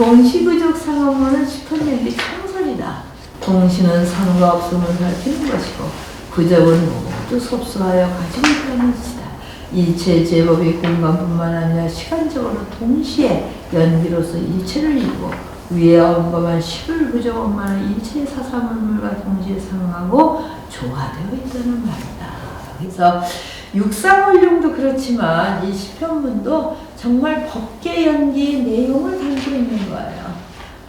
동시구적 상업문은 시편연기 창설이다. 동시는 선과 없음을 살피는 것이고 구적은 모두 섭수하여 가지고 있다는 것이다. 일체 제법이 공간뿐만 아니라 시간적으로 동시에 연기로서 일체를 이루고 위에 언급한 11구적 원만한 일체의 사사물물과 동시에 상하고 조화되어 있다는 말이다. 그래서 육상원룡도 그렇지만 이 시편문도 정말 법계 연기의 내용을 담고 있는 거예요.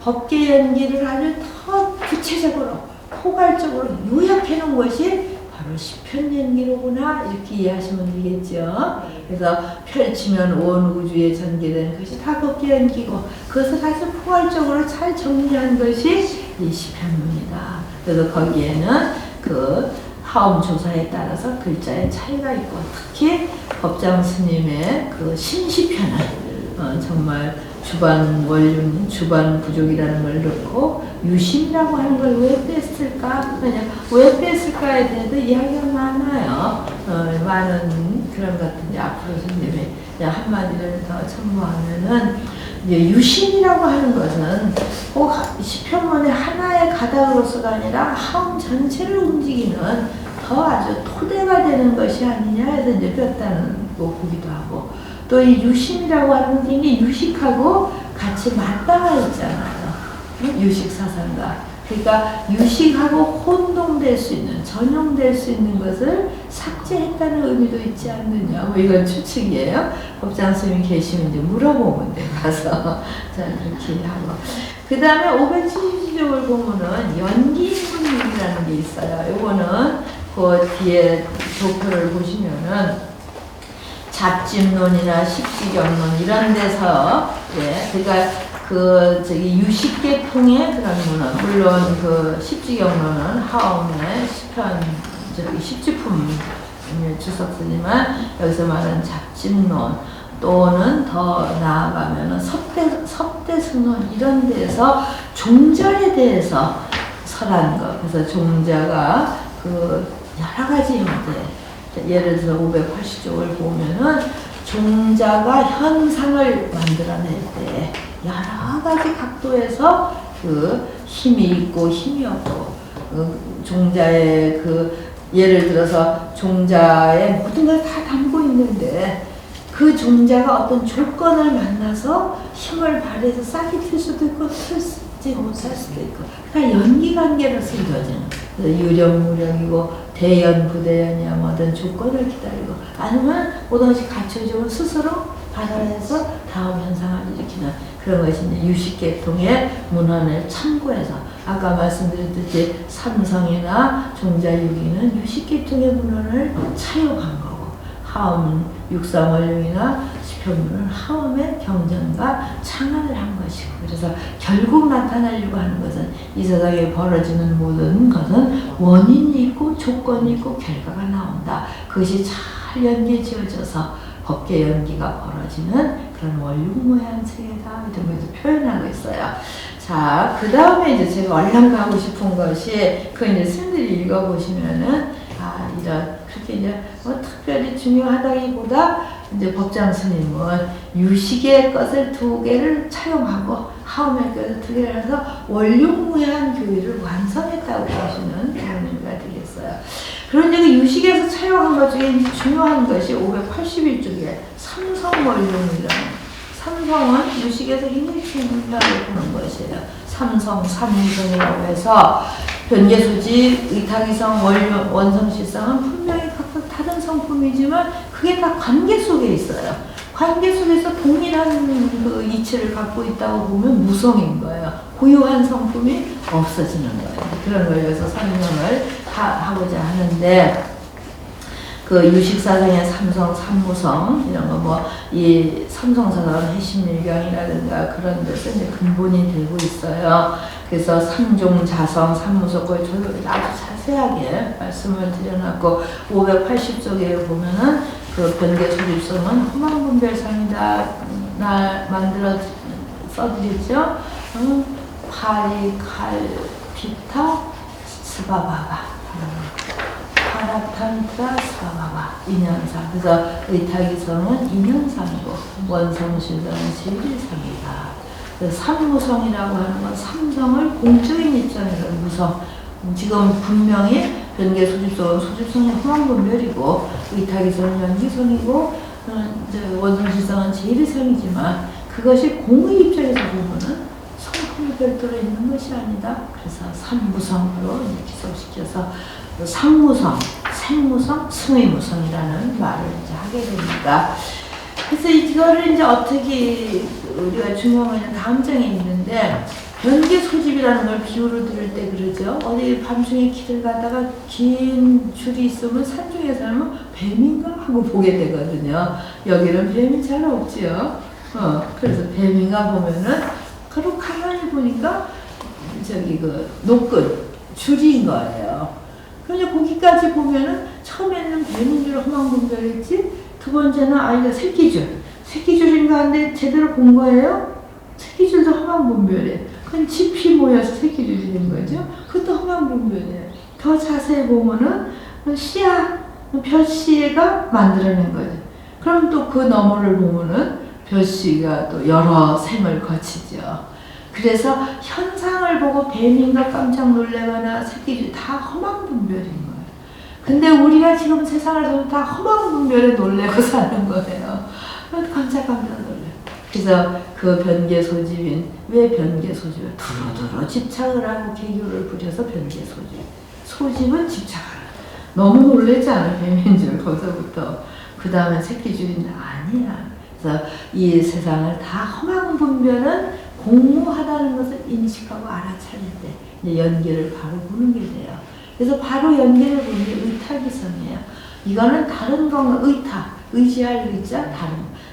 법계 연기를 아주 더 구체적으로 포괄적으로 요약해 놓은 것이 바로 시편 연기로구나 이렇게 이해하시면 되겠죠. 그래서 펼치면 온 우주에 전개된 것이 다 법계 연기고 그것을 아주 포괄적으로 잘 정리한 것이 이 시편문이다. 그래서 거기에는 그 하음 조사에 따라서 글자의 차이가 있고 특히 법장 스님의 그 신시편은 정말 주반 원륜, 주반 부족이라는 걸 넣고 유심이라고 하는 걸 왜 뺐을까? 왜 뺐을까에 대해서 이야기가 많아요. 많은 그런 것들이 앞으로 스님이 한마디를 더 첨부하면은 이제 유심이라고 하는 것은 꼭 시편문의 하나의 가닥으로서가 아니라 하음 전체를 움직이는 더 아주 토대가 되는 것이 아니냐 해서 이제 뺐다는 거 보기도 하고 또 이 유심이라고 하는 게 굉장히 유식하고 같이 맞닿아 있잖아요. 유식사상과. 그러니까 유식하고 혼동될 수 있는, 전용될 수 있는 것을 삭제했다는 의미도 있지 않느냐. 뭐 이건 추측이에요. 법장 스님이 계시면 이제 물어보면 돼, 가서. 자, 그렇게 하고. 그 다음에 570쪽을 보면은 연기문이라는 게 있어요. 요거는 그 뒤에 도표를 보시면은 잡집론이나 십지경론 이런 데서 그러니까 유식계통의 그런 문헌 물론 그 십지경론은 하엄의 시편 십지품 주석쓰지만 여기서 말하는 잡집론 또는 더 나아가면은 섭대승론 이런 데서 종자에 대해서 설한 것 그래서 종자가 그 여러 가지 형태 예를 들어 580쪽을 보면은 종자가 현상을 만들어낼 때 여러 가지 각도에서 그 힘이 있고 힘이 없고 종자의 그 예를 들어서 종자의 모든 걸 다 담고 있는데 그 종자가 어떤 조건을 만나서 힘을 발휘해서 싹이 튈 수도 있고 틀지 못할 수도 있고 그러니까 연기관계로서 이루어지는 유령무령이고 대연, 부대연이야 뭐든 조건을 기다리고 아니면 모든 것이 갖춰지고 스스로 발휘해서 다음 현상을 일으키는 그런 것이 이제 유식계통의 문헌을 참고해서 아까 말씀드렸듯이 삼성이나 종자유기는 유식계통의 문헌을 차용한 거고 하음 육상원룡이나 시편문은 하음의 경전과 창안을 한 것이고 그래서 결국 나타나려고 하는 것은 이 세상에 벌어지는 모든 것은 원인이 있고 조건이 있고 결과가 나온다. 그것이 잘 연계 지어져서 법계 연기가 벌어지는 그런 원륜무한 세계다. 이런 것을 표현하고 있어요. 자, 그 다음에 이제 제가 얼른 가고 싶은 것이 그 이제 스님들이 읽어보시면은 이런 그렇게 이제 특별히 중요하다기보다 이제 법장 스님은 유식의 것을 2개를 차용하고 하음의 것을 2개를 해서 원륜무한 교의를 완성했다고 보시는 그런 의미가 되겠어요. 그런데 그 유식에서 차용한 것 중에 중요한 것이 581쪽에 삼성원륜이라는 삼성은 유식에서 굉장히 중요하게 보는 것이에요. 삼성, 삼성이라고 해서 변계수지, 의탁이성, 원성실성은 분명히 각각 다른 성품이지만 그게 다 관계 속에 있어요. 관계 속에서 동일한 그 이치를 갖고 있다고 보면 무성인 거예요. 고유한 성품이 없어지는 거예요. 그런 걸 여기서 설명을 하고자 하는데 그 유식사상의 삼성, 삼무성 이런 거 뭐 이 삼성사상은 해심일경이라든가 그런 데서 이제 근본이 되고 있어요. 그래서 삼종자성, 삼무성을 아주 자세하게 말씀을 드려놨고 580쪽에 보면은 그 변계소집성은 후망분별상이다 만들어 써드렸죠. 파리, 칼, 피타, 스바바바 파라탄트라 스바바바 인연상 그래서 의탁이성은 인연상이고 원성실성은 제일상이다. 삼무성이라고 하는 건 삼성을 공적인 입장에서 무성. 지금 분명히 변계 소집성이 후왕분별이고 의탁이성은 연기성이고 원성실성은 제1성이지만 그것이 공의 입장에서 보면은 성품이 별도로 있는 것이 아니다. 그래서 삼무성으로 기속시켜서 상무성, 생무성, 승의무성이라는 말을 이제 하게 됩니다. 그래서 이거를 이제 어떻게 우리가 중요한 건 다음 장에 있는데 변계 소집이라는 걸 비유로 들을 때 그러죠. 어디 밤중에 길을 가다가 긴 줄이 있으면 산중에서는 뱀인가 하고 보게 되거든요. 여기는 뱀이 잘 없지요. 그래서 뱀인가 보면은 그리고 가만히 보니까 저기 그 노끈 줄인 거예요. 그런데 거기까지 보면은 처음에는 뱀인 줄 허망분별했지. 두 번째는 아이가 새끼줄인가 한데 제대로 본 거예요. 새끼줄도 허망분별해. 그건 짚이 모여서 새끼줄이 된 거죠. 그것도 허망분별해. 더 자세히 보면은 벼씨가 만들어낸 거죠. 그럼 또 그 너머를 보면은 벼씨가 또 여러 생을 거치죠. 그래서 현상을 보고 뱀인가 깜짝 놀래거나 새끼줄 다 허망분별인 거예요. 근데 우리가 지금 세상을 다 허망분별에 놀래고 사는 거예요. 깜짝 놀래. 그래서 그 변계 소집인 왜 변계 소집을 두루두루 집착을 하고 계교를 부려서 변계 소집. 소집은 집착하라. 너무 놀랬지 않아 뱀인 줄 거기서부터. 그 다음에 새끼줄인 아니야. 그래서 이 세상을 다 허망분별은 공무하다는 것을 인식하고 알아차릴 때 이제 연계를 바로 보는 게 돼요. 그래서 바로 연계를 보는 게 의탁이성이에요. 이거는 다른 건가 의탁, 의지할 의자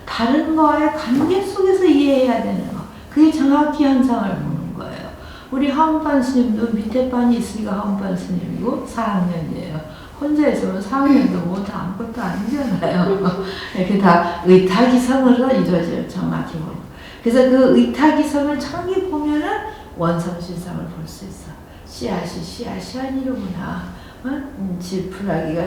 다른 거와의 관계 속에서 이해해야 되는 거. 그게 정확히 현상을 보는 거예요. 우리 하운반 스님도 밑에 반이 있으니까 하운반 스님이고 4학년이에요. 혼자 있으면 4학년도 뭐 다 아무것도 아니잖아요. 이렇게 다 의탁이성으로 이루어져요. 정확히 보면. 그래서 그 의탁이성을 정확히 보면은 원성실상을 볼 수 있어. 씨앗이 아니로구나. 지푸라기가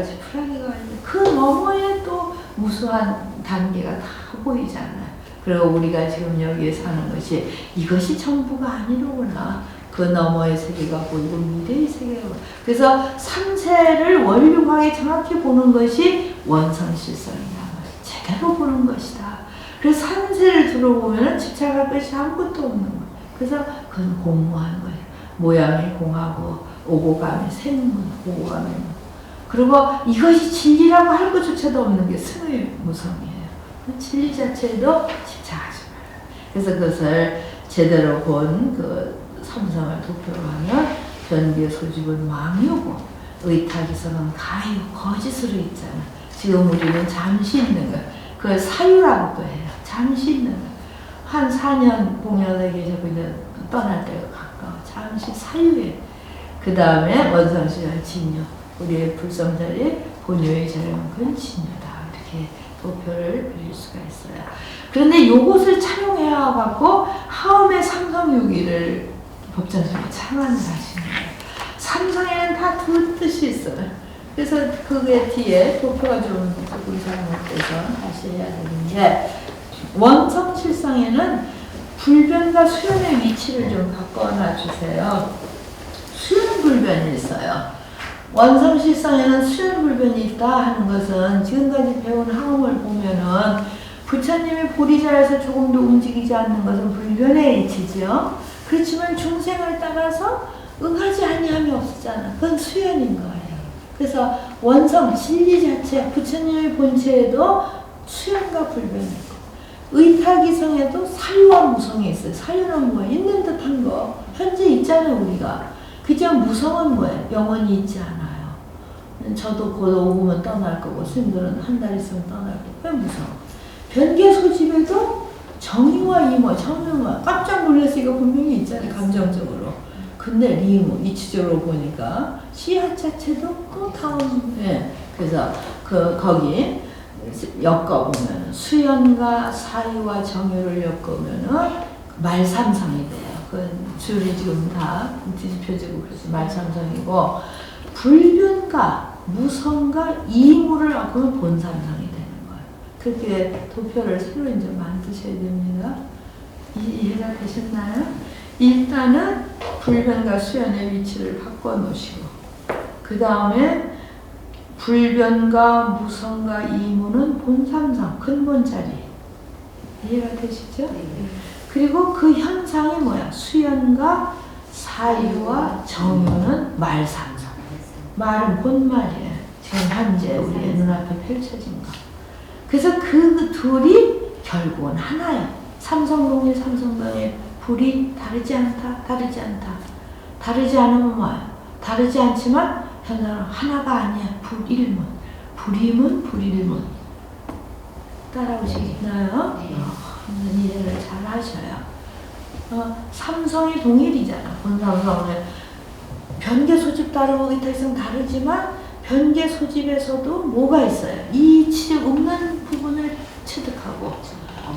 그 너머에 또 무수한 단계가 다 보이잖아요. 그리고 우리가 지금 여기에 사는 것이 이것이 전부가 아니로구나. 그 너머의 세계가 보이고 미래의 세계가 보이고. 그래서 삼세를 원륜하게 정확히 보는 것이 원성실성이다. 제대로 보는 것이다. 그래서 삼세를 들어보면 집착할 것이 아무것도 없는 거예요. 그래서 그건 공무한 거예요. 모양이 공하고 오고 가면 생문, 오고 가면 그리고 이것이 진리라고 할 것조차도 없는 게 승의 무성이에요. 진리 자체에도 집착하지 말아요. 그래서 그것을 제대로 본 그 삼성을 도표로 하면 변계 소집은 왕이고 의탁이성은 가요, 거짓으로 있잖아. 지금 우리는 잠시 있는 거, 그걸 사유라고도 해요. 잠시 있는 거. 한 4년 공연에 계시고 이제 떠날 때가 가까워. 잠시 사유에. 그 다음에 원성실은 진유. 우리의 불성자리 본유의 자리만큼 진유다. 이렇게 도표를 그릴 수가 있어요. 그런데 요것을 차용해야 갖고 하음의 삼성유기를 법전속에 참안을 하시는 거예요. 삼성에는 다 두 뜻이 있어요. 그래서 그게 뒤에 도표가 조금 잘못돼서 다시 해야 되는데 원성실성에는 불변과 수연의 위치를 좀 바꿔놔 주세요. 수연불변이 있어요. 원성실성에는 수연불변이 있다 하는 것은 지금까지 배운 항음을 보면은 부처님이 보리자에서 조금도 움직이지 않는 것은 불변의 이치죠. 그렇지만 중생을 따라서 응하지 아니함이 없었잖아. 그건 수연인 거예요. 그래서 원성, 진리 자체, 부처님의 본체에도 수연과 불변이 있고 의탁이성에도 사유와 무성이 있어요. 사유는 뭐예요? 있는 듯한 거. 현재 있잖아요, 우리가. 그저 무성은 뭐예요? 영원히 있지 않아요. 저도 곧 5분은 떠날 거고 스님들은 한 달 있으면 떠날 거고. 왜 무성? 변계 소집에도 정의와 이모, 정의와 깜짝 놀랐으니까 분명히 있잖아요. 감정적으로. 근데 리무, 이치적으로 보니까 씨앗 자체도 그 다음, 그래서 거기 엮어보면 수연과 사유와 정유를 엮으면은 말삼성이 돼요. 그 줄이 지금 다 뒤집혀지고 그래서 말삼성이고 불변과 무성과 이무를 엮으면 본삼성이 되는 거예요. 그렇게 도표를 새로 이제 만드셔야 됩니다. 이해가 되셨나요? 일단은 불변과 수연의 위치를 바꿔 놓으시고, 그 다음에 불변과 무성과 이무는 본삼성, 근본 자리. 이해가 되시죠? 그리고 그 현상이 뭐야? 수연과 사유와 정유는 말삼성. 말은 본말이에요. 지금 현재 우리의 눈앞에 펼쳐진 거. 그래서 그 둘이 결국은 하나예요. 삼성동일 삼성동일 불이 다르지 않다, 다르지 않다. 다르지 않으면 뭐야? 다르지 않지만 현상은 하나가 아니야. 불일문. 불이문, 불일문. 따라오시나요? 이해를 잘 하셔요. 삼성이 동일이잖아. 본삼성은 변계 소집 다르고 의탁성 다르지만 변계 소집에서도 뭐가 있어요? 이 이치를 없는 부분을 체득하고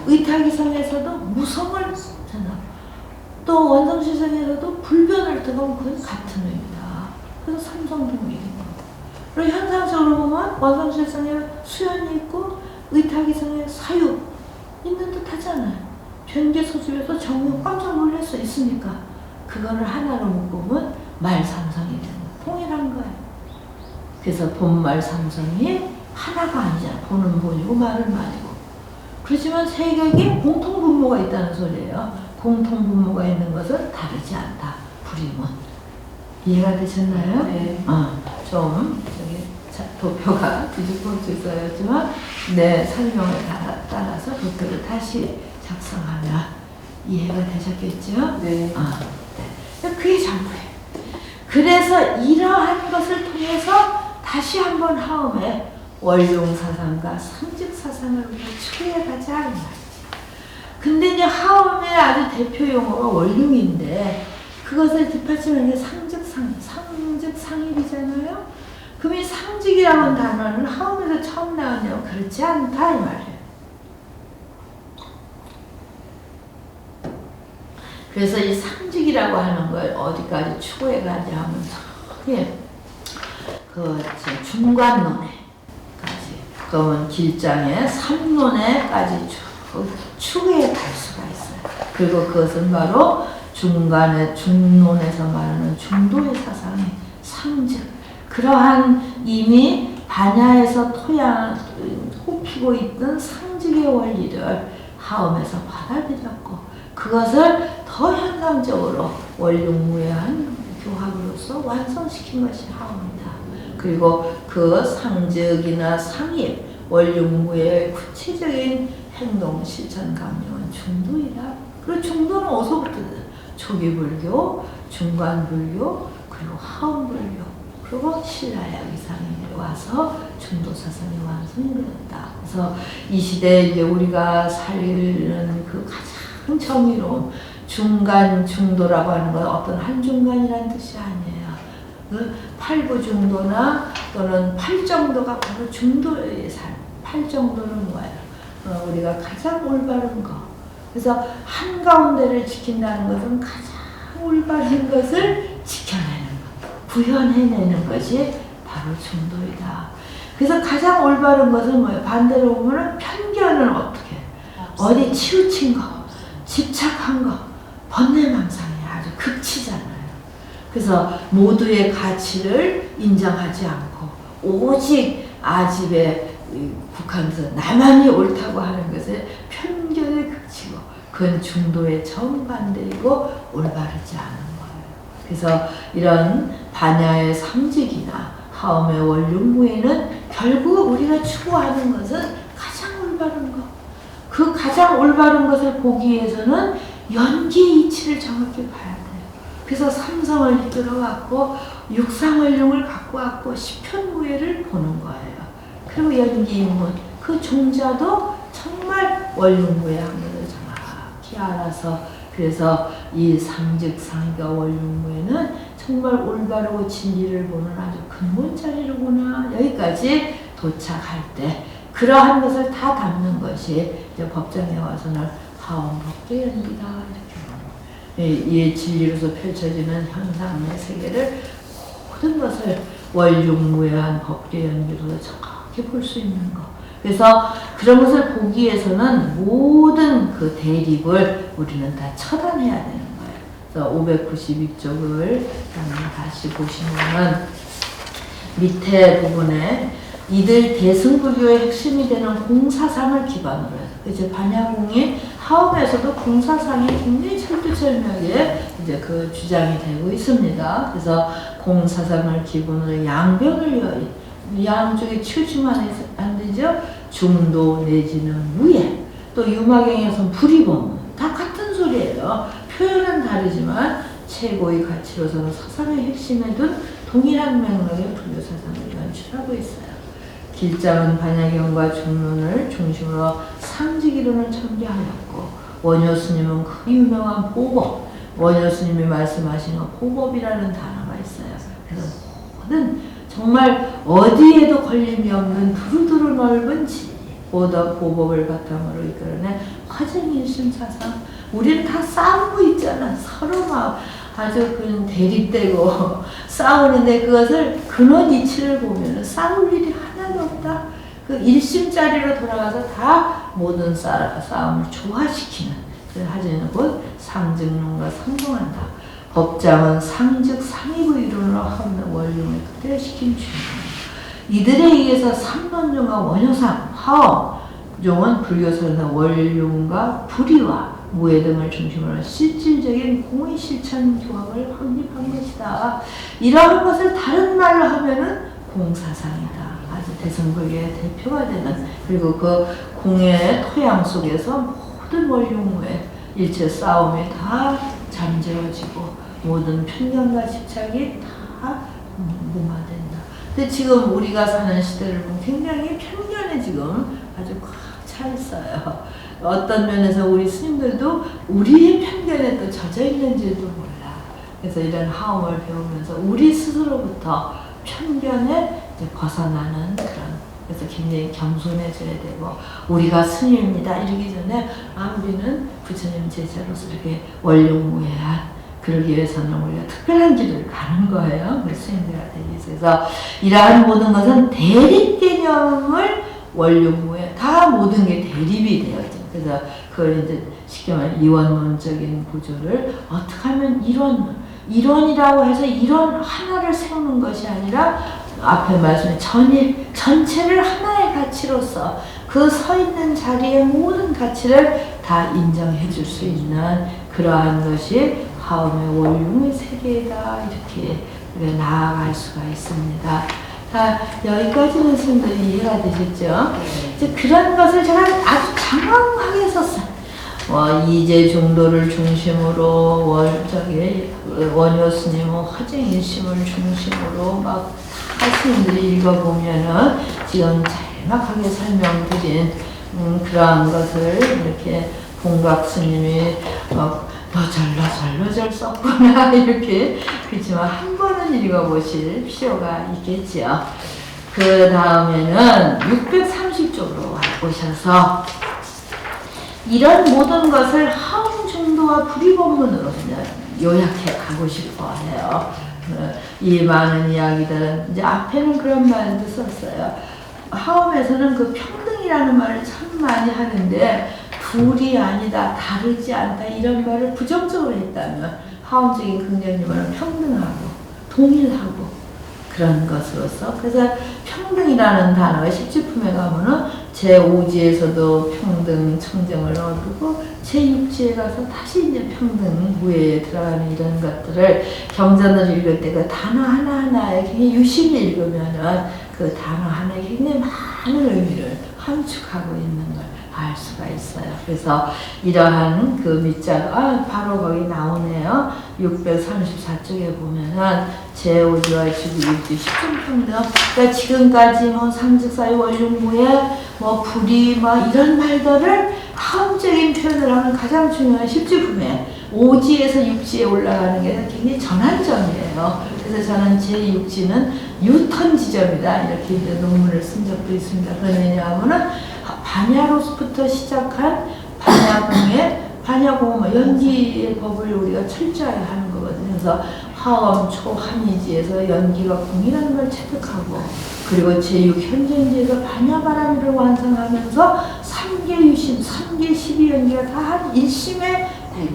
의탁이성에서도 무성을 전하고 또 원성실성에서도 불변을 뜨거운 그건 같은 의미다. 그래서 삼성동일인 거고. 그리고 현상적으로 보면 원성실성에 수연이 있고 의탁이성에 사유 있는 듯 하잖아요. 변계 소집에서 정유 깜짝 놀랄 수 있으니까 그거를 하나로 묶으면 말삼성이 되는 거예요. 통일한 거예요. 그래서 본말 삼성이 하나가 아니잖아. 본은 본이고 말은 말이고. 그렇지만 세계에 공통분모가 있다는 소리예요. 공통분모가 있는 것은 다르지 않다. 불임은. 이해가 되셨나요? 네. 좀 도표가 뒤집어졌지만 내 설명에 따라서 도표를 다시 작성하면 이해가 되셨겠죠? 네. 네. 그게 전부예요. 그래서 이러한 것을 통해서 다시 한번 하음에 원룡사상과 상직사상을 우리가 추구해가자 이 말이지. 근데 이제 하음의 아주 대표 용어가 원룡인데 그것을 뒷받침하는 게 상직상입이잖아요. 그럼 이 상직이라는 단어는 하음에서 처음 나왔냐고 그렇지 않다 이 말이에요. 그래서 이 상직이라고 하는 걸 어디까지 추구해 가냐 하면 그 중관론에까지, 그러면 길장의 삼론에까지 추구해 갈 수가 있어요. 그리고 그것은 바로 중론에서 말하는 중도의 사상의 상직. 그러한 이미 반야에서 호피고 있던 상직의 원리를 하음에서 받아들였고 그것을 더 현상적으로 원룡무예한 교합으로서 완성시킨 것이 하음이다. 그리고 그 상직이나 상입, 원룡무예의 구체적인 행동, 실천, 감명은 중도이다. 그리고 중도는 어디서부터 초기불교, 중간불교, 그리고 하음불교, 그리고 신라의 이상에 와서 중도사상이 완성이 되었다. 그래서 이 시대에 이제 우리가 살리는 그 가장 정의로운 중간 중도라고 하는 건 어떤 한 중간이라는 뜻이 아니에요. 그 팔부중도나 또는 팔정도가 바로 중도의 삶. 팔정도는 뭐예요? 우리가 가장 올바른 거. 그래서 한가운데를 지킨다는 것은 가장 올바른 것을 지켜내는 것, 구현해내는 것이 바로 중도이다. 그래서 가장 올바른 것은 뭐예요? 반대로 보면 편견은 어떻게? 어디 치우친 거, 집착한 거, 번뇌망상이 아주 극치잖아요. 그래서 모두의 가치를 인정하지 않고 오직 아집에 국한해서 나만이 옳다고 하는 것에 편견에 그치고 그건 중도의 정반대이고 올바르지 않은 거예요. 그래서 이런 반야의 상직이나 하음의 원륜무예는 결국 우리가 추구하는 것은 가장 올바른 것. 그 가장 올바른 것을 보기 위해서는 연기 이치를 정확히 봐야 돼요. 그래서 삼성을 이끌어왔고 육상원룡을 갖고 왔고 십편무예를 보는 거예요. 그리고 연기인문, 그 종자도 정말 원륜무예한 것을 정확히 알아서, 그래서 이 상직상과 원륜무예는 정말 올바르고 진리를 보는 아주 근본 자리로구나. 여기까지 도착할 때 그러한 것을 다 담는 것이 이제 법정에 와서는 하원법계연기다 이렇게 이 진리로서 펼쳐지는 현상의 세계를 모든 것을 원륜무예한 법계연기로서 정확히 볼 수 있는 것. 그래서 그런 것을 보기 위해서는 모든 그 대립을 우리는 다 처단해야 되는 거예요. 그래서 592쪽을 다시 보시면은 밑에 부분에 이들 대승불교의 핵심이 되는 공사상을 기반으로 해서 이제 반야공이 하엄에서도 공사상이 굉장히 철두철미하게 이제 그 주장이 되고 있습니다. 그래서 공사상을 기본으로 양변을 여인 양쪽에 치우치면 안 되죠. 중도 내지는 무예 또 유마경에서는 불이범 다 같은 소리예요. 표현은 다르지만 최고의 가치로서는 사상의 핵심에 둔 동일한 맥락의 불교 사상을 연출하고 있어요. 길장은 반야경과 중론을 중심으로 상직이론을 전개하였고 원효 스님은 그 유명한 보법 원효 스님이 말씀하신 보법이라는 단어가 있어요. 그래서 모든 정말 어디에도 걸림이 없는 두루두루 넓은 진리 보법을 바탕으로 이끌어낸 화쟁일심 사상 우리는 다 싸우고 있잖아. 서로 막 아주 그 대립되고 싸우는데 그것을 근원 이치를 보면 싸울 일이 하나도 없다. 그 일심자리로 돌아가서 다 모든 싸움을 조화시키는 그 하지는 곧 상증론과 상종한다. 법장은 상즉 상위부 이론으로 하는 원룡을 극대화시킨 주인공. 이들에 의해서 삼론종과 원효상, 하엄종은 불교설의 원룡과 불의와 무예 등을 중심으로 실질적인 공의 실천 교합을 확립한 것이다. 이러한 것을 다른 말로 하면은 공사상이다. 아주 대승불교의 대표가 되는 그리고 그 공의 토양 속에서 모든 원룡무의 일체 싸움이 다 잠재워지고 모든 편견과 집착이 다 무마된다. 근데 지금 우리가 사는 시대를 보면 굉장히 편견에 지금 아주 꽉 차 있어요. 어떤 면에서 우리 스님들도 우리의 편견에 또 젖어 있는지도 몰라. 그래서 이런 하엄을 배우면서 우리 스스로부터 편견에 이제 벗어나는 그런 그래서 굉장히 겸손해져야 되고 우리가 스님입니다 이러기 전에 우리는 부처님 제자로서 이렇게 원룡무해한 그러기 위해서는 우리가 특별한 길을 가는 거예요. 그 스님들가 되기 위해서. 그래서 이러한 모든 것은 대립 개념을 원룡무에 다 모든 게 대립이 되어져. 그래서 그걸 이제 쉽게 말해 이원론적인 구조를 어떻게 하면 이론이라고 해서 이론 하나를 세우는 것이 아니라 앞에 말씀에 전체를 하나의 가치로서 그 서 있는 자리의 모든 가치를 다 인정해 줄 수 있는 그러한 것이 하엄의 원룡의 세계다 이렇게 나아갈 수가 있습니다. 자, 여기까지는 스님들 이해가 되셨죠? 이제 그런 것을 제가 아주 장황하게 썼어요. 이제 중도를 중심으로 원효 스님은 화쟁일심을 중심으로 막 스님들이 읽어보면은 지금 짤막하게 설명드린 그러한 것을 이렇게 봉각 스님이 너절 썼구나 이렇게 그렇지만 한 번은 읽어보실 필요가 있겠지요. 그 다음에는 630쪽으로 오셔서 이런 모든 것을 하엄 중도와 불의법문으로 요약해 가고 싶어 해요. 이 많은 이야기들은 이제 앞에는 그런 말도 썼어요. 하엄에서는 그 평등이라는 말을 참 많이 하는데 둘이 아니다, 다르지 않다 이런 말을 부정적으로 했다면 하엄적인 긍정님은 평등하고 동일하고 그런 것으로서 그래서 평등이라는 단어가 십지품에 가면은 제5지에서도 평등 청정을 얻고 제6지에 가서 다시 이제 평등 무예에 들어가는 이런 것들을 경전을 읽을 때 그 단어 하나하나에 굉장히 유심히 읽으면은 그 단어 하나에 굉장히 많은 의미를 함축하고 있는 걸 알 수가 있어요. 그래서 이러한 그 밑자가 바로 거기 나오네요. 634쪽에 보면은 제5지와 제6지 십중평등 그러니까 지금까지 상직사의 원룡무예 불의 이런 말들을 하엄적인 표현을 하는 가장 중요한 십지품에 5지에서 6지에 올라가는 게 굉장히 전환점이에요. 그래서 저는 제6지는 유턴 지점이다 이렇게 이제 논문을 쓴 적도 있습니다. 그건 왜냐하면은 반야로부터 시작한 반야공의 연기의 법을 우리가 철저하게 하는 거거든요. 그래서 하엄 초한이지에서 연기가 궁이라는 걸 체득하고 그리고 제6현전지에서 반야바라미를 완성하면서 3개 유심, 3개 12연기가 다 한 일심의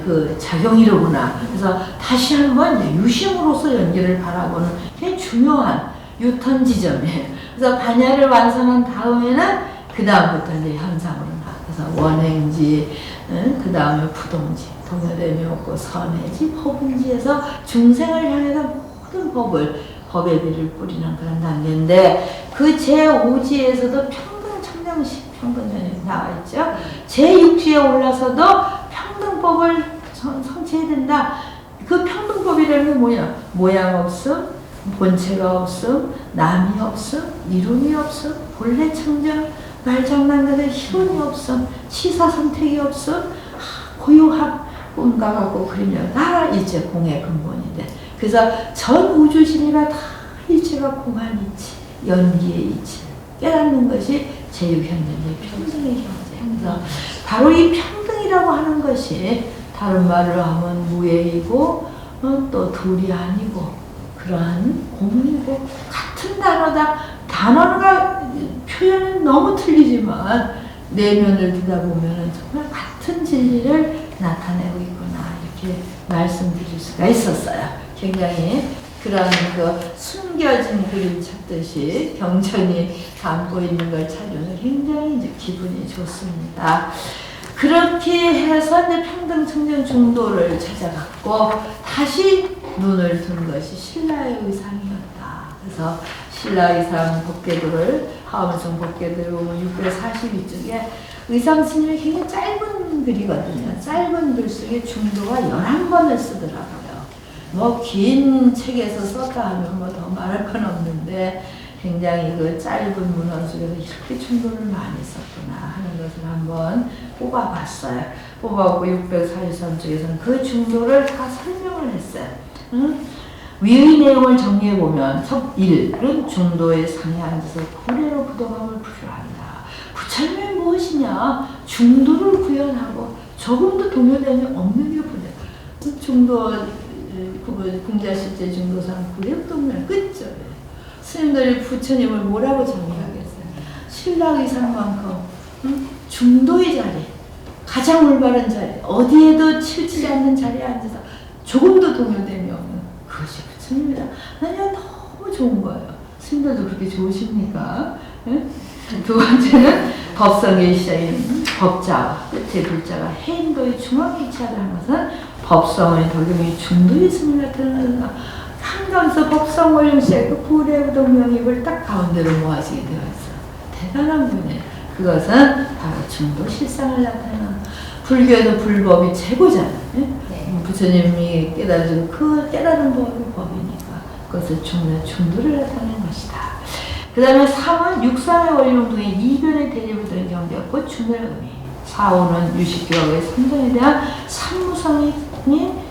그 작용이로구나. 그래서 다시 한번 유심으로서 연기를 바라보는 게 중요한 유턴 지점이에요. 그래서 반야를 완성한 다음에는 그 다음부터 이제 현상으로 나. 그래서 원행지, 그 다음에 부동지, 동요됨이 없고 선해지, 법은지에서 중생을 향해서 모든 법의 비를 뿌리는 그런 단계인데 그 제5지에서도 평등청정식 평등전이 나와 있죠. 제6지에 올라서도 평등법을 성취해야 된다. 그 평등법이라는 게 뭐냐? 모양 없음, 본체가 없음, 남이 없음, 이름이 없음, 본래 청정, 말장난들의 희론이 없음, 시사선택이 없음, 고요함, 꿈과 같고 그림자 다 일체 공의 근본인데 그래서 전 우주신이가 다 일체가 공한 이치, 연기의 이치를 깨닫는 것이 제6현재의 평등의 경제. 그래서 바로 이 평등이라고 하는 것이 다른 말로 하면 무예이고 또 둘이 아니고 그러한 공이고 같은 단어다. 단어가 표현은 너무 틀리지만 내면을 들여다보면 정말 같은 진리를 나타내고 있구나 이렇게 말씀드릴 수가 있었어요. 굉장히 그런 그 숨겨진 그림 찾듯이 경전이 담고 있는 걸 찾으면서 굉장히 이제 기분이 좋습니다. 그렇게 해서 이제 평등청정 중도를 찾아갔고 다시 눈을 든 것이 신라의 의상이었다. 그래서 신라 의상 법계도를 하엄성 법계도를 보면 642쪽에 의상 스님이 굉장히 짧은 글이거든요. 짧은 글 속에 중도가 11번을 쓰더라고요. 뭐 긴 책에서 썼다 하면 뭐 더 말할 건 없는데 굉장히 그 짧은 문헌 속에서 이렇게 중도를 많이 썼구나 하는 것을 한번 뽑아봤어요. 뽑아보고 643쪽에서는 그 중도를 다 설명을 했어요. 위의 내용을 정리해보면 첫 1은 중도의 상에 앉아서 고래로 부동함을 부여한다. 부처님이 무엇이냐? 중도를 구현하고 조금도 동요됨이 없는 게 부처. 중도 궁자실제 중도상 구력동면 끝절이에요. 스님들이 부처님을 뭐라고 정의하겠어요? 신라의상만큼 중도의 자리, 가장 올바른 자리, 어디에도 치우치지 않는 자리에 앉아서 조금도 동요됨이 없는 그것이 부처님이다. 아니요, 너무 좋은 거예요. 스님들도 그렇게 좋으십니까? 네? 두 번째는 법성의 시작인 법자와 끝의 불자가 해인도의 중앙에 위치하다는 것은 법성의 덕용이 중도의 승을 나타낸다. 한강서 법성 원령시의 그 구례우동명입을 딱 가운데로 모아지게 되어 있어. 대단한 분이에요. 그것은 바로 중도 실상을 나타내는 불교에도 불법이 최고잖아요. 네. 부처님이 깨달은 그 깨달은 법이 법이니까 그것을 중도를 나타내는 것이다. 그 다음에 3은 육상의 원령 등의 이변의 대립을 드는 경계였고 중도의 의미. 4호는 유식교학의 선정에 대한 산무성의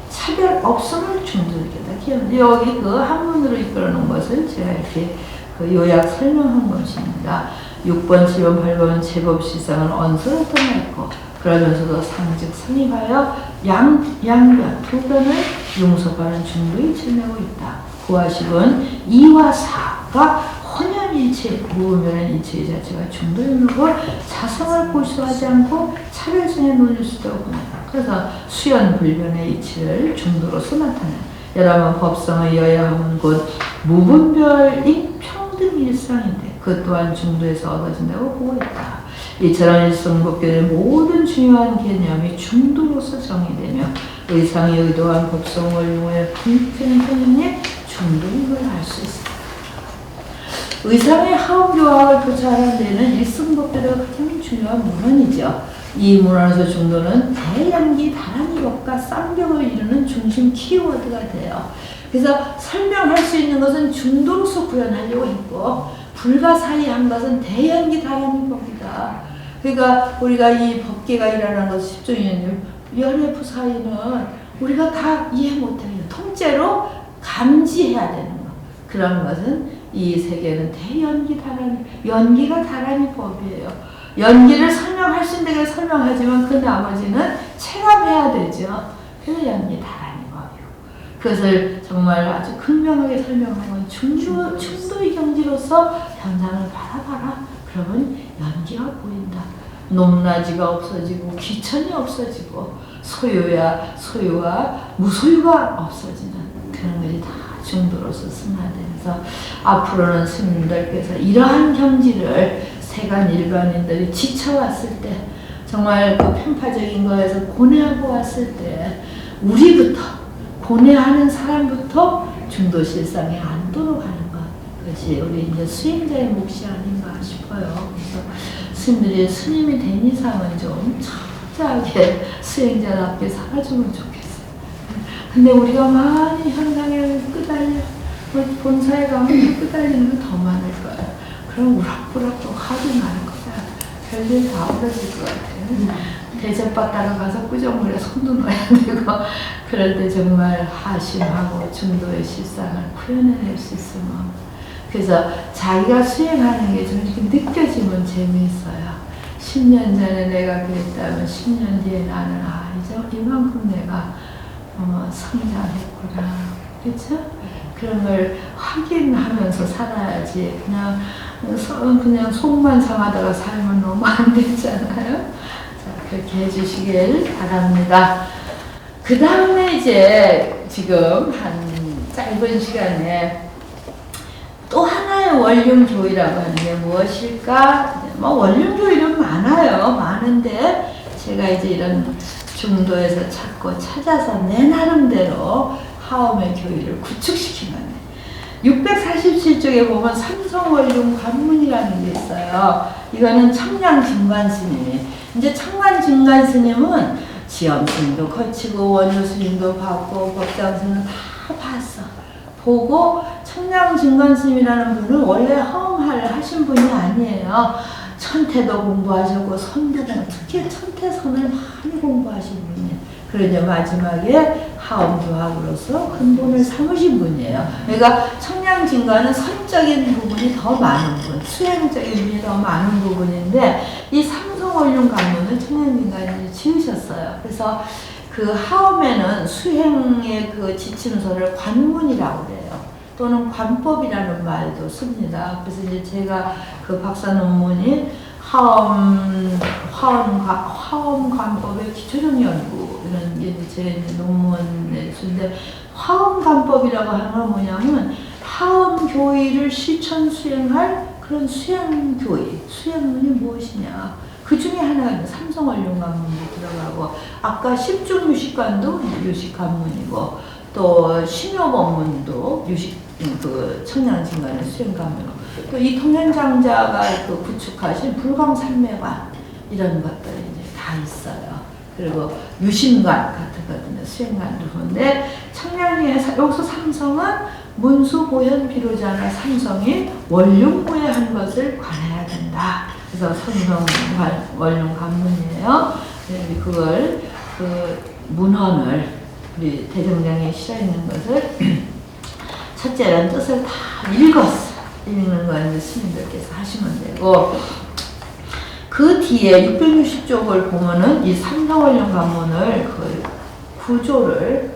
차별 없음을 중도하겠다. 여기 그 한문으로 이끌어 놓은 것을 제가 이렇게 그 요약 설명한 것입니다. 6번, 7번, 8번은 제법 실상은 언서로 떠나있고 그러면서도 상즉 성립하여 양변, 두 변을 융속하는 중도에 지내고 있다. 9와 10은 2와 4가 혼연일체, 무분별한 일체의 자체가 중도이므로 자성을 고수하지 않고 차별성에 논릴 수도 없구나. 그래서 수연불변의 이치를 중도로서 나타내. 여러분 법성의 여야함은 곧 무분별인 평등일상인데 그 또한 중도에서 얻어진다고 보고 있다. 이처럼 일성법계의 모든 중요한 개념이 중도로서 정의되며 의상이 의도한 법성을 이용해 불편한 개념이 중도인 걸 알 수 있습니다. 의상의 하음교학을 교차하는 데는 일승법계가 가장 중요한 문헌이죠. 이 문헌에서 중도는 대양기 다란이법과 쌍벽을 이루는 중심 키워드가 돼요. 그래서 설명할 수 있는 것은 중도로서 구현하려고 했고 불가사의한 것은 대양기 다란이법이다. 그러니까 우리가 이 법계가 일어나는 것 10조인연 열애부 사이는 우리가 다 이해 못해요. 통째로 감지해야 되는 것. 그런 것은 이 세계는 대연기 다란이, 연기가 다란이 법이에요. 연기를 설명할 수 있는 게 설명하지만 그 나머지는 체감해야 되죠. 그래서 연기 다란이 법이고. 그것을 정말 아주 극명하게 설명하는 중도의 경지로서 현상을 바라봐라. 그러면 연기가 보인다. 높낮이가 없어지고 귀천이 없어지고 소유와 무소유가 없어지는 그런 것이 다 중도로서 승화돼서 앞으로는 스님들께서 이러한 경지를 세간 일반인들이 지쳐왔을 때 정말 그 편파적인 거에서 고뇌하고 왔을 때 우리부터 고뇌하는 사람부터 중도실상에 안도로 가는 것 그것이 우리 이제 수행자의 몫이 아닌가 싶어요. 그래서 스님들이 스님이 된 이상은 좀 철저하게 수행자답게 살아주면 좋겠어요. 근데 우리가 많이 현상에 끄달려 본사에 가면 끄달리는 거 더 많을 거예요. 그럼 우락부락 또 화도 날 거야. 별일 다 없어질 것 같아요. 대접받다가 가서 꾸정물에 손도 넣어야 되고 그럴 때 정말 하심하고 중도의 실상을 표현해낼 수 있으면 그래서 자기가 수행하는 게 좀 이렇게 느껴지면 재미있어요. 10년 전에 내가 그랬다면 10년 뒤에 나는 이제 이만큼 내가 성장했구나. 그렇죠? 그런 걸 확인하면서 살아야지 그냥 속만 상하다가 살면 너무 안 되잖아요. 자, 그렇게 해주시길 바랍니다. 그 다음에 이제 지금 한 짧은 시간에 또 하나의 원륜교의라고 하는 게 무엇일까? 뭐 원륜교의는 많아요. 많은데 제가 이제 이런 중도에서 찾아서 내 나름대로 하엄의 교의를 구축시킨 건데 647쪽에 보면 삼성원륜 관문이라는 게 있어요. 이거는 청량진관스님이 이제 청량진관스님은 지엄스님도 거치고 원효스님도 받고 법장스님도 다 봤어. 보고 청량진관스님이라는 분은 원래 하엄을 하신 분이 아니에요. 천태도 공부하셨고 선대도 특히 천태선을 많이 공부하신 분이에요. 그러자 마지막에 하엄교학으로서 근본을 삼으신 분이에요. 그러니까 청량진관은 선적인 부분이 더 많은 분, 수행적인 부분이 더 많은 부분인데 이 삼성원륜 관문을 청량진관이 지으셨어요. 그래서 그 하엄에는 수행의 그 지침서를 관문이라고 그래요. 또는 관법이라는 말도 씁니다. 그래서 이제 제가 그 박사 논문이 하엄 관법의 기초적 연구 이런 게 제 논문의 수인데 하엄 관법이라고 하는 건 뭐냐면 하엄 교의를 실천 수행할 그런 수행 교의, 수행문이 무엇이냐. 그 중에 하나가 삼성원륜 관문이 들어가고 아까 십중유식관도 유식관문이고 또 심요법문도 그 청량진관의 수행관문이고 또 이 통현장자가 그 구축하신 불광산매관 이런 것들이 이제 다 있어요. 그리고 유심관 같은 것들은 수행관도 보는데 청량리에서 여기서 삼성은 문수보현 비로자나 삼성이 원륜무예한 것을 관해야 된다. 그래서 삼성 원륜 관문이에요. 그걸 그 문헌을 우리 대정장에 실어 있는 것을 첫째는 뜻을 다 읽었어. 읽는 건 스님들께서 하시면 되고 그 뒤에 660쪽을 보면은 이 삼성원륜 관문을 그 구조를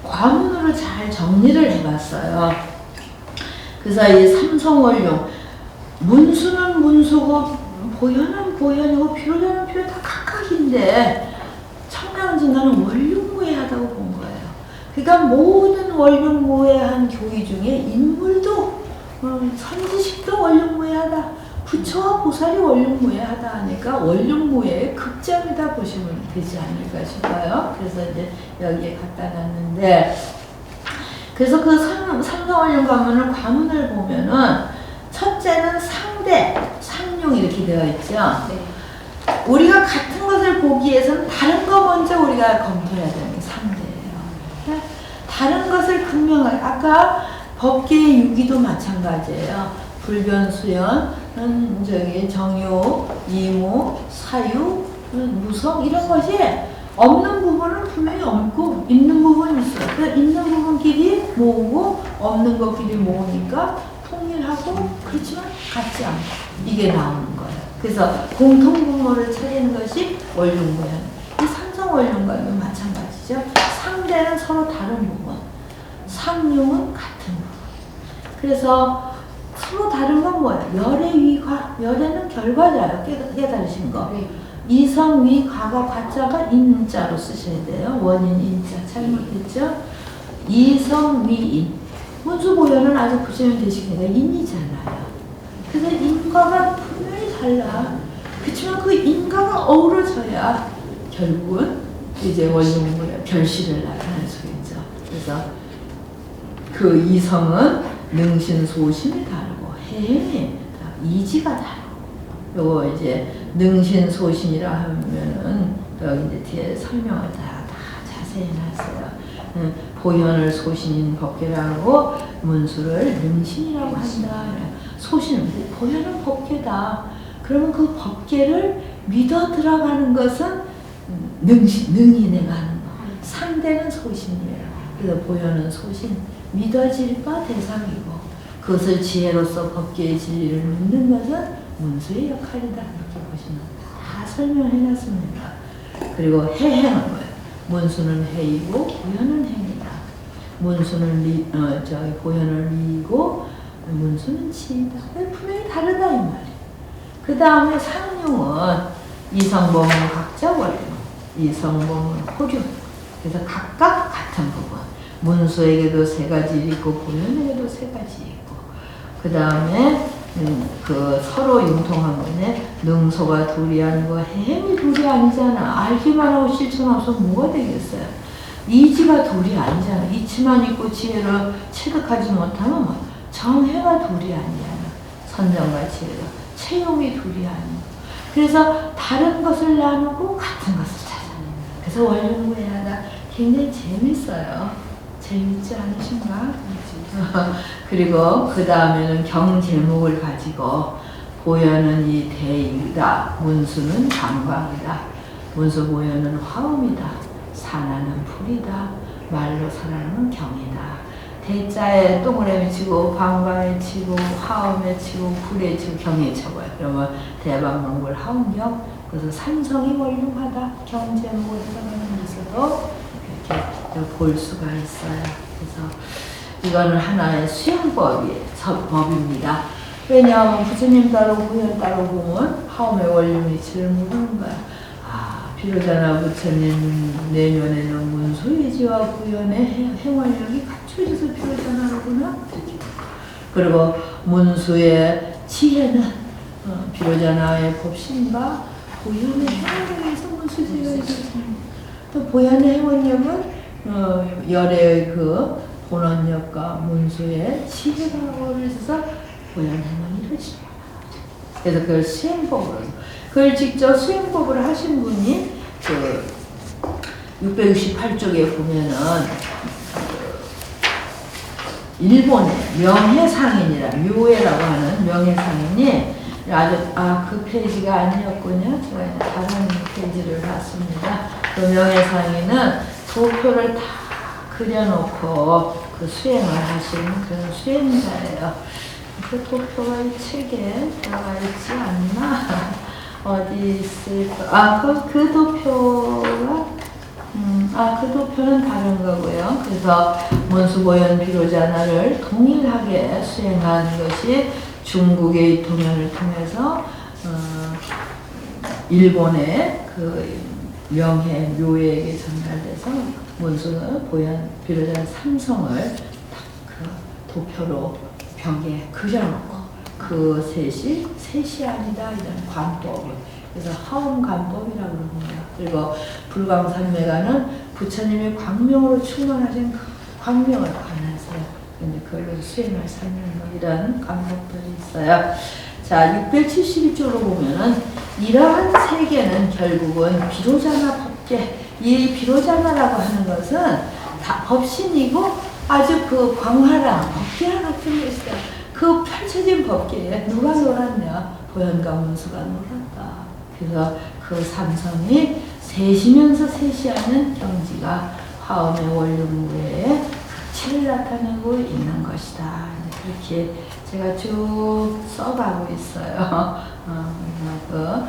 과문으로 잘 정리를 해봤어요. 그래서 이 삼성원륜 문수는 문수고 보현은 보현이고 비로자는 비로 다 각각인데 청량진관은 원륜무예하다고 본 거예요. 그러니까 모든 원륜무예한 교의 중에 인물도 선지식도 원륜무예하다. 부처와 보살이 원륜무예하다 하니까 원륜무예의 극점이다 보시면 되지 않을까 싶어요. 그래서 이제 여기에 갖다 놨는데 그래서 그 삼성원륜 관문을 과문을 보면은 첫째는 상대, 상용 이렇게 되어 있죠. 네. 우리가 같은 것을 보기 위해서는 다른 거 먼저 우리가 검토해야 되는 게 상대예요. 다른 것을 극명하게 아까 법계의 유기도 마찬가지예요. 불변수연은 저기 정유, 이무, 사유, 무성 이런 것이 없는 부분은 분명히 없고 있는 부분이 있어요. 그러니까 있는 부분끼리 모으고 없는 것끼리 모으니까 통일하고 그렇지만 같지 않고 이게 나오는 거예요. 그래서 공통분모를 차리는 것이 원륜고현. 이 삼성원륜과도 마찬가지죠. 상대는 서로 다른 부분, 상용은 같은 부분. 그래서 서로 다른 건 뭐야? 열의 위과, 열에는 결과자예요. 깨달으신 거. 이성 위과가 과자가 인자로 쓰셔야 돼요. 원인 인자 잘못했죠? 이성 위인. 문수고현은 아주 구체면 되시니까 인이잖아요. 그래서 인과가 분명히 달라. 그렇지만 그 인과가 어우러져야 결국은 이제 원흉물의 별실을 나타낼 수 있죠. 그래서 그 이성은 능신소심이 다르고 해행이 이지가 다르고, 요거 이제 능신소심이라 하면은 여기 이제 뒤에 설명을 다 자세히 해놨어요. 보현을 소신인 법계라고 문수를 능신이라고 한다. 소신, 보현은 법계다. 그러면 그 법계를 믿어 들어가는 것은 능이 내가 하는 거. 상대는 소신이에요. 그래서 보현은 소신, 믿어질 바 대상이고, 그것을 지혜로서 법계의 진리를 믿는 것은 문수의 역할이다. 이렇게 보시면 다 설명해놨습니다. 그리고 해행은 뭐예요? 문수는 해이고 보현은 행이다. 문수는 보현을 리고 문수는 치이다. 분명히 다르다 이 말이에요. 그 다음에 상용은 이성범은 각자 원료, 이성범은 호류. 그래서 각각 같은 부분. 문수에게도 세 가지 있고 보현에게도 세 가지 있고. 그 다음에 그 서로 융통한 거네. 능소가 둘이 아니고 해행이 둘이 아니잖아. 알기만 하고 실천 없으면 뭐가 되겠어요? 이지가 둘이 아니잖아. 이치만 있고 지혜를 체득하지 못하면 뭐 정해가 둘이 아니잖아. 선정과 지혜가 체용이 둘이 아니고. 그래서 다른 것을 나누고 같은 것을 찾아내는. 그래서 원륜구해하다 굉장히 재밌어요. 재밌지 않으신가? 그리고 그 다음에는 경제목을 가지고 보현은 이 대이다. 문수는 관광이다. 문수 보현은 화음이다. 산하는 풀이다. 말로 살아는 경이다. 대자에 동그라미 치고 관광에 치고 화음에 치고 풀에 치고 경에 쳐봐요. 그러면 대방문굴 화음경. 그래서 삼성이 원룸하다. 경제목을 해석하는 데서도 이렇게 볼 수가 있어요. 그래서 이거는 하나의 수행법입니다. 왜냐하면 부처님 따로 구현 따로 보면 화엄의 원룸 이치를 모르는 거야. 비로자나 부처님 내면에는 문수의지와 구현의 행활력이 갖춰져서 비로자나로구나. 그리고 문수의 지혜는 비로자나의 법신과 보현의 행활력에서 문수지가 있었습니다. 또 보현의 행활력은 열의 그 본원력과 문수의 지혜가 어우러져서 보현행원이 이루어집니다. 그래서 그걸 수행법으로, 그걸 직접 수행법을 하신 분이 그 668쪽에 보면은 일본의 명해상인이라 묘해라고 하는 명해상인이 그 페이지가 아니었군요. 제가 이제 다른 페이지를 봤습니다. 그 명해상인은 도표를 다 그려놓고 그 수행을 하신 그런 수행자예요. 그 도표가 이 책에 들어가 있지 않나? 어디 있을까? 그 도표가, 그 도표는 다른 거고요. 그래서 문수보현 비로자나를 동일하게 수행한 것이 중국의 통연을 통해서, 일본의 그 명해, 묘해에게 전달돼서 문수는 보현 비로자나 삼성을 딱 그 도표로 벽에 그려놓고 그 셋이 아니다 이런 관법을, 그래서 하엄관법이라고 그럽니다. 그리고 불광산매가는 부처님의 광명으로 충만하신 그 광명을 관해서 이제 그걸로 수행을 설명하는 이런 관법들이 있어요. 자, 671쪽으로 보면은 이러한 세계는 결국은 비로자나 법계, 이 비로자나라고 하는 것은 다 법신이고 아주 그 광활한 법계와 같은 것이다. 그 펼쳐진 법계에 누가 놀았냐? 보현과 문수가 놀았다. 그래서 그 삼성이 셋이면서 셋이하는 경지가 화엄의 원륜무의 가치를 나타내고 있는 것이다. 그렇게 제가 쭉 써가고 있어요. 그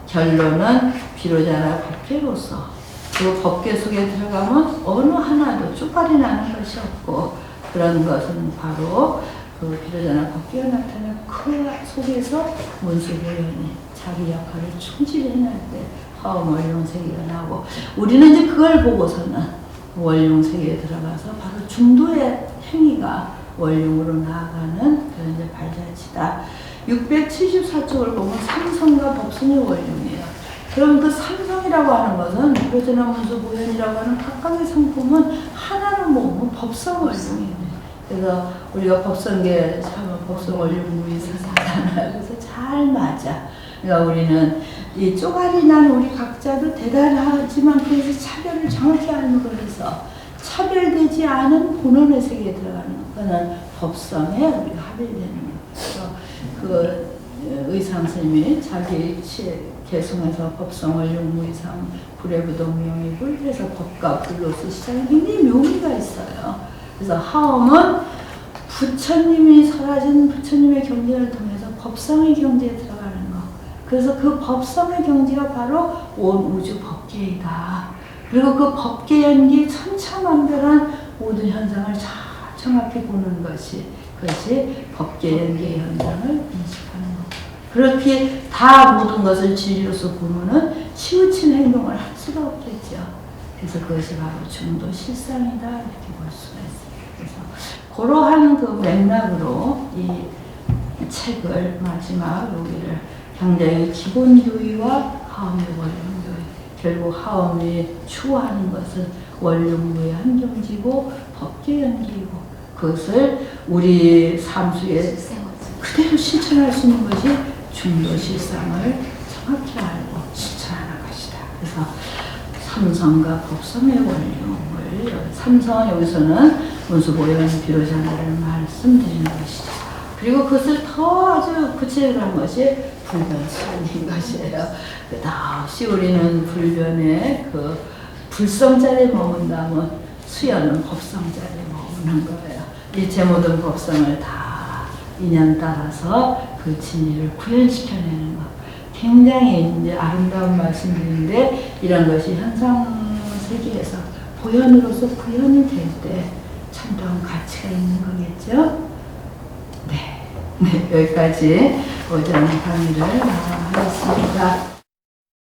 결론은 비로자나 법계로서 그 법계 속에 들어가면 어느 하나도 쪽팔이 나는 것이 없고 그런 것은 바로 그 비로자나 법계가 나타나고 그 속에서 문수보현이 자기 역할을 충실히 해낼 때 화엄 원룡세계가 나고 우리는 이제 그걸 보고서는 원룡세계에 들어가서 바로 중도의 행위가 원룡으로 나아가는 그런 이제 발자취다. 674쪽을 보면 삼성과 법성이 원룡이에요. 그럼 그 삼성이라고 하는 것은 비로자나 문수보현이라고 하는 각각의 성품은 하나로 모으면 법성 원룡이에요. 그래서 우리가 법성계 하면 법성 원룡 무이사상하잖아요. 그래서 잘 맞아. 그러니까 우리는 이 쪼가리 난 우리 각자도 대단하지만 그래서 차별을 정확히 알는 거라서 차별되지 않은 본원의 세계에 들어가는 거는 법성에 우리가 합일되는 거죠. 그 의상 스님이 자기 개성에서 법성 원룡 무이상 불의부동명이불 그래서 법과 불로서 시작은 굉장히 묘미가 있어요. 그래서 하엄은 부처님이 설하신 부처님의 경지를 통해서 법성의 경지에 들어가는 거. 그래서 그 법성의 경지가 바로 온 우주 법계이다. 그리고 그 법계 연기 천차만별한 모든 현상을 잘 정확히 보는 것이 그것이 법계 연기 현상을 인식하는 것. 그렇게 다 모든 것을 진리로서 보면은 치우친 행동을 할 수가 없겠죠. 그래서 그것이 바로 중도 실상이다 이렇게 볼 수가 있어요. 그래서 그러한 그 맥락으로 이 책을 마지막 여기를 경자의 기본교의와 하엄의 원룡교의 결국 하엄이 추구하는 것은 원룡교의 한경지고 법계연기이고 그것을 우리 삶 속에 그대로 실천할 수 있는 것이 중도 실상을 정확히 알고 실천하는 것이다. 그래서 삼성과 법성의 원룡을 삼성 여기서는 문수보현 비로자나를 말씀드리는 것이죠. 그리고 그것을 더 아주 구체적으로 한 것이 불변수련인 것이에요. 끝없이 우리는 불변의 그 불성자리에 머문다면 수연은 법성자리에 머무는 거예요. 일체 모든 법성을 다 인연 따라서 그 진리를 구현시켜내는 것. 굉장히 이제 아름다운 말씀들인데 이런 것이 현상 세계에서 보현으로서 구현이 될 때 참다운 가치가 있는 거겠죠. 네, 여기까지 오전 강의를 마감하겠습니다.